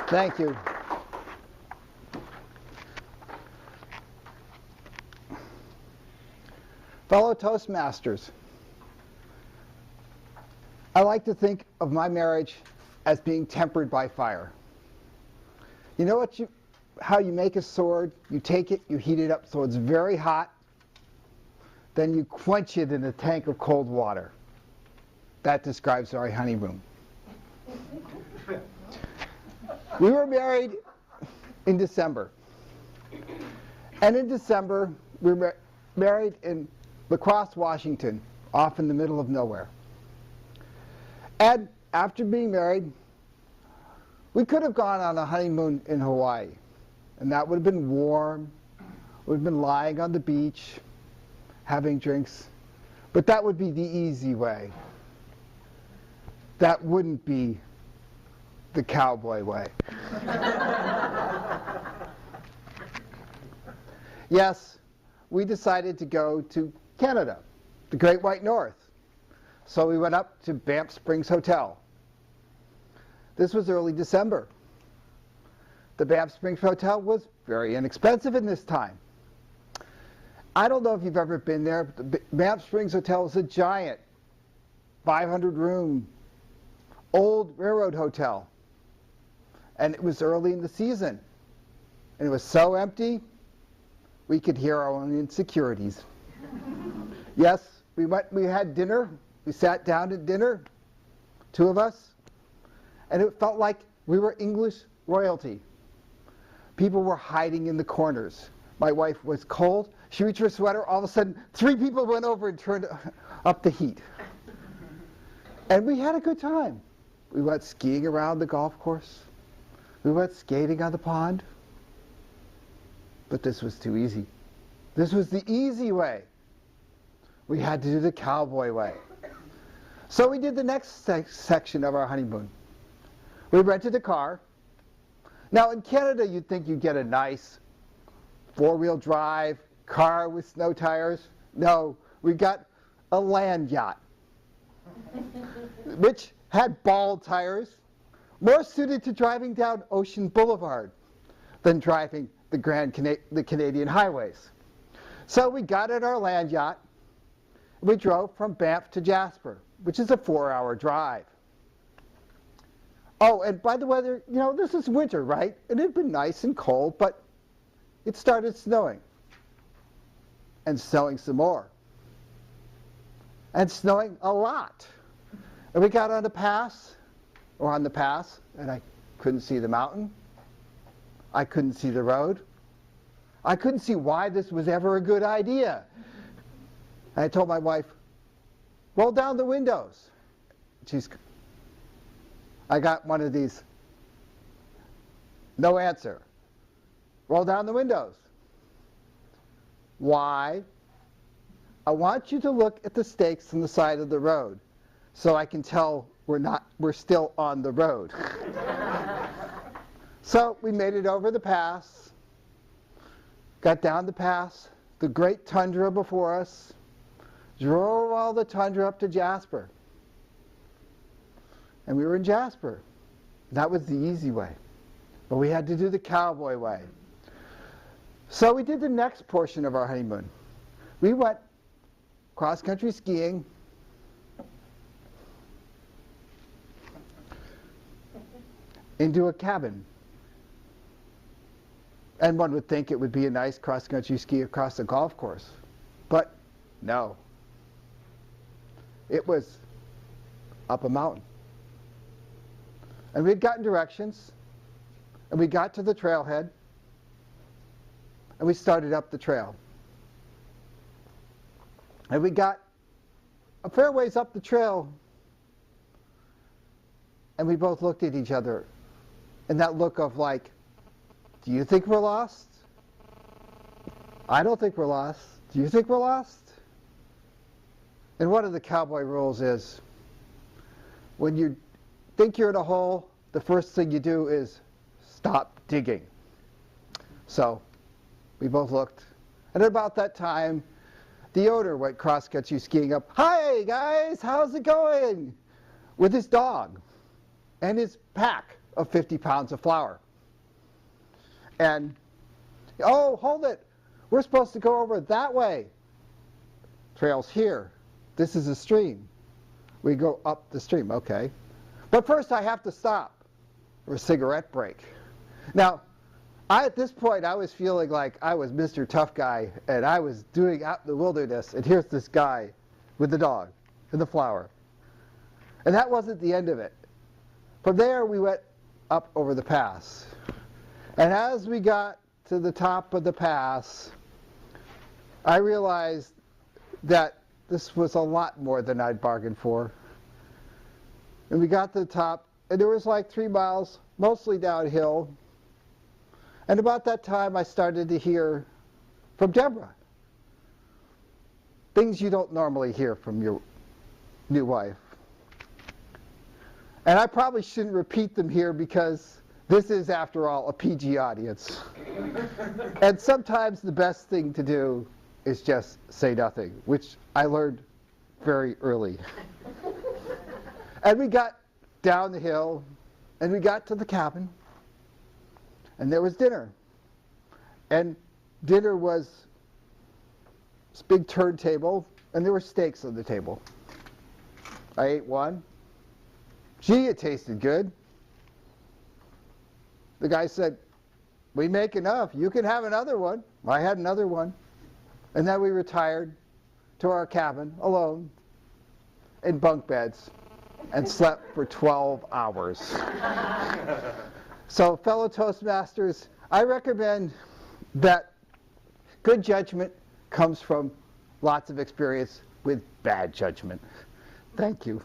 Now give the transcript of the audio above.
Thank you. Fellow Toastmasters, I like to think of my marriage as being tempered by fire. You know how you make a sword? You take it, you heat it up so it's very hot, then you quench it in a tank of cold water. That describes our honeymoon. We were married in December. And in December, we were married in La Crosse, Washington, off in the middle of nowhere. And after being married, we could have gone on a honeymoon in Hawaii. And that would have been warm. We would have been lying on the beach, having drinks. But that would be the easy way. That wouldn't be the cowboy way. Yes, we decided to go to Canada, the Great White North. So we went up to Banff Springs Hotel. This was early December. The Banff Springs Hotel was very inexpensive in this time. I don't know if you've ever been there, but the Banff Springs Hotel is a giant, 500-room, old railroad hotel. And it was early in the season. And it was so empty, we could hear our own insecurities. Yes, we had dinner. We sat down at dinner, two of us, and it felt like we were English royalty. People were hiding in the corners. My wife was cold. She reached for a sweater. All of a sudden, 3 people went over and turned up the heat. And we had a good time. We went skiing around the golf course. We went skating on the pond. But this was too easy. This was the easy way. We had to do the cowboy way. So we did the next section of our honeymoon. We rented a car. Now in Canada, you'd think you'd get a nice 4-wheel drive car with snow tires. No, we got a land yacht, which had ball tires, more suited to driving down Ocean Boulevard than driving the Canadian highways. So we got in our land yacht. We drove from Banff to Jasper, which is a 4-hour drive. Oh, and by the weather, you know, this is winter, right? And it had been nice and cold, but it started snowing. And snowing some more. And snowing a lot. And we got on the pass, and I couldn't see the mountain. I couldn't see the road. I couldn't see why this was ever a good idea. And I told my wife, roll down the windows. I got one of these, no answer. Roll down the windows. Why? I want you to look at the stakes on the side of the road so I can tell we're still on the road. So we made it over the pass, got down the pass, the great tundra before us, drove all the tundra up to Jasper. And we were in Jasper. That was the easy way. But we had to do the cowboy way. So we did the next portion of our honeymoon. We went cross-country skiing into a cabin. And one would think it would be a nice cross-country ski across a golf course. But no. It was up a mountain. And we had gotten directions, and we got to the trailhead, and we started up the trail. And we got a fair ways up the trail, and we both looked at each other, and that look of like, do you think we're lost? I don't think we're lost. Do you think we're lost? And one of the cowboy rules is, when you think you're in a hole, the first thing you do is stop digging. So we both looked. And at about that time, the owner went cross-country skiing up. Hi, guys, how's it going? With his dog and his pack of 50 pounds of flour. And, oh, hold it. We're supposed to go over that way. Trail's here. This is a stream. We go up the stream, okay. But first I have to stop for a cigarette break. Now, at this point, I was feeling like I was Mr. Tough Guy, and I was doing out in the wilderness, and here's this guy with the dog and the flour. And that wasn't the end of it. From there, we went up over the pass. And as we got to the top of the pass, I realized that this was a lot more than I'd bargained for. And we got to the top, and there was like 3 miles, mostly downhill. And about that time, I started to hear from Deborah. Things you don't normally hear from your new wife. And I probably shouldn't repeat them here because this is, after all, a PG audience. And sometimes the best thing to do is just say nothing, which I learned very early. And we got down the hill, and we got to the cabin, and there was dinner. And dinner was this big turntable, and there were steaks on the table. I ate one. Gee, it tasted good. The guy said, we make enough. You can have another one. I had another one. And then we retired to our cabin alone in bunk beds and slept for 12 hours. So, fellow Toastmasters, I recommend that good judgment comes from lots of experience with bad judgment. Thank you.